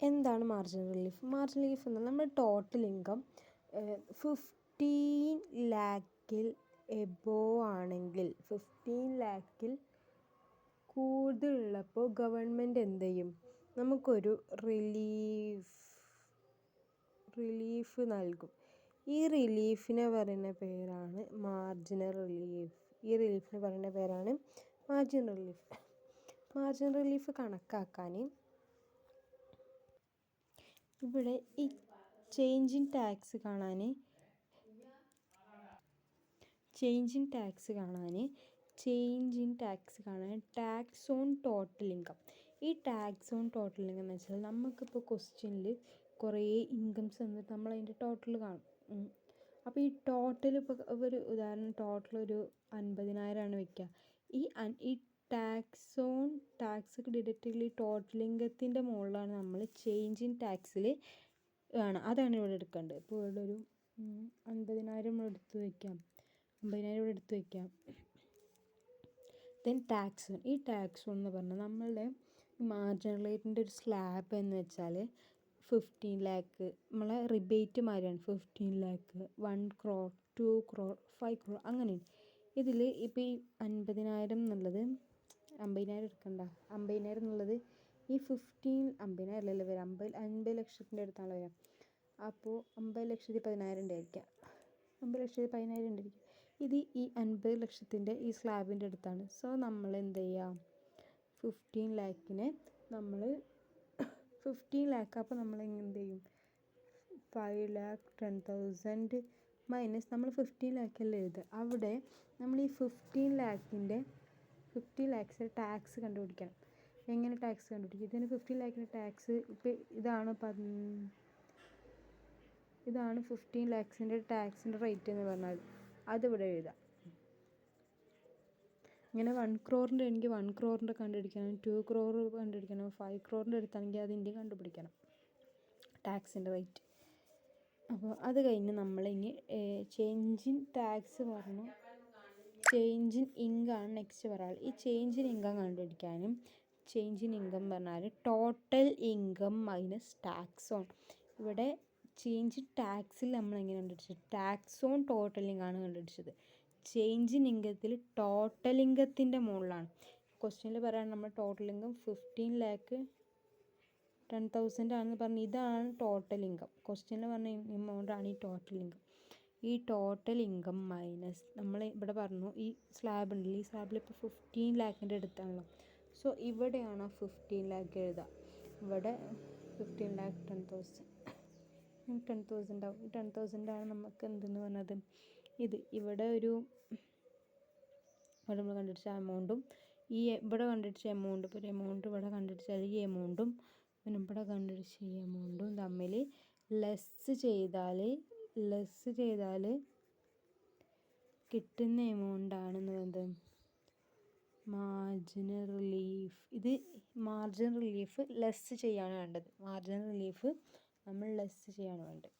എന്താണ് marginal relief? Marginal relief എന്നാൽ നമ്മുടെ ടോട്ടൽ ഇൻകം 15 ലാക്കിൽ എബോവ് ആണെങ്കിൽ, 15 ലാക്കിൽ കൂടുതലുള്ളപ്പോൾ ഗവൺമെൻറ് എന്ത് ചെയ്യും? നമുക്കൊരു റിലീഫ് നൽകും. ഈ റിലീഫിനെ പറയുന്ന പേരാണ് മാർജിനൽ റിലീഫ്. മാർജിനൽ റിലീഫ് കണക്കാക്കാൻ ഇവിടെ ഈ ചേഞ്ച് ഇൻ ടാക്സ് കാണാൻ ടാക്സ് ഓൺ ടോട്ടൽ ഇൻകം. ഈ ടാക്സ് ഓൺ ടോട്ടൽ ഇൻകം എന്ന് വെച്ചാൽ നമുക്കിപ്പോൾ ക്വസ്റ്റ്യനിൽ കുറേ ഇൻകംസ് വന്നിട്ട് നമ്മളതിൻ്റെ ടോട്ടൽ കാണും. അപ്പോൾ ഈ ടോട്ടൽ ഇപ്പോൾ ഒരു ഉദാഹരണം ടോട്ടൽ ഒരു 50,000 വെക്കുക. ഈ ടാക്സ് ഡിഡക്റ്റിൽ ഈ ടോട്ടൽ ഇൻകത്തിൻ്റെ മുകളിലാണ് നമ്മൾ ചേഞ്ച് ഇൻ ടാക്സിൽ കാണാം. അതാണ് ഇവിടെ എടുക്കേണ്ടത്. ഇപ്പോൾ ഇവിടെ ഒരു 50,000 നമ്മൾ എടുത്ത് വയ്ക്കാം, 50,000 ഇവിടെ എടുത്ത് വയ്ക്കാം. Then tax. ഈ ടാക്സ് എന്ന് പറഞ്ഞാൽ നമ്മളുടെ മാർജിനൽ റേറ്റിൻ്റെ ഒരു സ്ലാബ് എന്ന് വെച്ചാൽ 15 ലാക്ക് നമ്മളെ റിബേറ്റ് മാതിരിയാണ്. 15 ലാക്ക്, 1 crore, 2 crore, 5 crore അങ്ങനെയാണ്. ഇതിൽ ഇപ്പോൾ ഈ 50,000 എന്നുള്ളത് 50,000 എടുക്കണ്ട. 50,000 എന്നുള്ളത് ഈ 50,000 അല്ലല്ലോ വരാം, 50 ലക്ഷത്തിൻ്റെ അടുത്താണ് വരാം. അപ്പോൾ 50,10,000 ഉണ്ടായിരിക്കാം. 50,10,000 ഉണ്ടായിരിക്കും. ഇത് ഈ 50 ലക്ഷത്തിൻ്റെ ഈ സ്ലാബിൻ്റെ അടുത്താണ്. സോ നമ്മൾ എന്ത് ചെയ്യാം? 15 ലാക്കിനെ നമ്മൾ 15 ലാക്ക്, അപ്പോൾ നമ്മൾ എന്ത് ചെയ്യും? 5,10,000 മൈനസ് നമ്മൾ 15 ലാക്കല്ലേ എഴുതുക. അവിടെ നമ്മൾ ഈ 15 ലാക്സിൽ ടാക്സ് കണ്ടുപിടിക്കണം. എങ്ങനെ ടാക്സ് കണ്ടുപിടിക്കും? ഇതിന് 15 ലാക്കിൻ്റെ ടാക്സ് ഇപ്പോൾ ഇതാണ് 15 ലാക്സിൻ്റെ ടാക്സിൻ്റെ റേറ്റ് എന്ന് പറഞ്ഞാൽ അതിവിടെ എഴുതാം. ഇങ്ങനെ 1 crore എനിക്ക് 1 crore കണ്ടുപിടിക്കണം, 2 crore കണ്ടുപിടിക്കണം, 5 crore അടുത്താണെങ്കിൽ അതിൻ്റെ കണ്ടുപിടിക്കണം ടാക്സിൻ്റെ റേറ്റ്. അപ്പോൾ അത് കഴിഞ്ഞ് നമ്മളിനി ചേഞ്ച് ഇൻ ടാക്സ് പറഞ്ഞു, ചേഞ്ച് ഇൻ ഇൻകം നെക്സ്റ്റ് പറയാം. ഈ ചേഞ്ച് ഇൻ ഇൻകം കണ്ടുപിടിക്കാനും, ചേഞ്ച് ഇൻ ഇൻകം പറഞ്ഞാൽ total income minus tax on. ഇവിടെ ചേഞ്ച് ഇൻ ടാക്സിൽ നമ്മൾ എങ്ങനെ കണ്ടുപിടിച്ചത്? ടാക്സ് ഓൺ ടോട്ടൽ ഇൻകമാണ് കണ്ടുപിടിച്ചത്. ചേഞ്ച് ഇൻ ഇൻകത്തിൽ ടോട്ടൽ ഇൻകത്തിൻ്റെ മുകളിലാണ്. ക്വസ്റ്റ്യനിൽ പറയാൻ നമ്മൾ ടോട്ടൽ ഇൻകം 15 ലാക്ക് 10,000 ആണെന്ന് പറഞ്ഞ് ഇതാണ് ടോട്ടൽ ഇൻകം. ക്വസ്റ്റ്യനിൽ പറഞ്ഞ എമൗണ്ടാണ് ഈ ടോട്ടൽ ഇൻകം. ഈ ടോട്ടൽ ഇൻകം മൈനസ് നമ്മൾ ഇവിടെ പറഞ്ഞു ഈ സ്ലാബ് ഉണ്ടല്ലോ, ഈ സ്ലാബിൽ ഇപ്പോൾ 15 ലാക്കിൻ്റെ അടുത്താണല്ലോ. സോ ഇവിടെയാണ് 15 ലാക്ക് എഴുതുക. ഇവിടെ 15 ലാക്ക് 10,000 ആവും. ഈ 10,000 ആണ് നമുക്ക് എന്തെന്ന് പറഞ്ഞത് ഇവിടെ നമ്മൾ കണ്ടുപിടിച്ച എമൗണ്ടും ഈ ഇവിടെ കണ്ടുപിടിച്ച എമൗണ്ട്, ഇപ്പോൾ ഒരു എമൗണ്ട് ഇവിടെ കണ്ടുപിടിച്ചാൽ ഈ എമൗണ്ടും പിന്നെ ഇവിടെ കണ്ടുപിടിച്ച ഈ എമൗണ്ടും തമ്മിൽ ലെസ് ചെയ്താൽ കിട്ടുന്ന എമൗണ്ടാണെന്ന് പറയുന്നത് മാർജിനൽ റിലീഫ്. ഇത് മാർജിനൽ റിലീഫ് ലെസ് ചെയ്യാണ് വേണ്ടത്. മാർജിനൽ റിലീഫ് നമ്മൾ ലെസ് ചെയ്യാണ് വേണ്ടത്.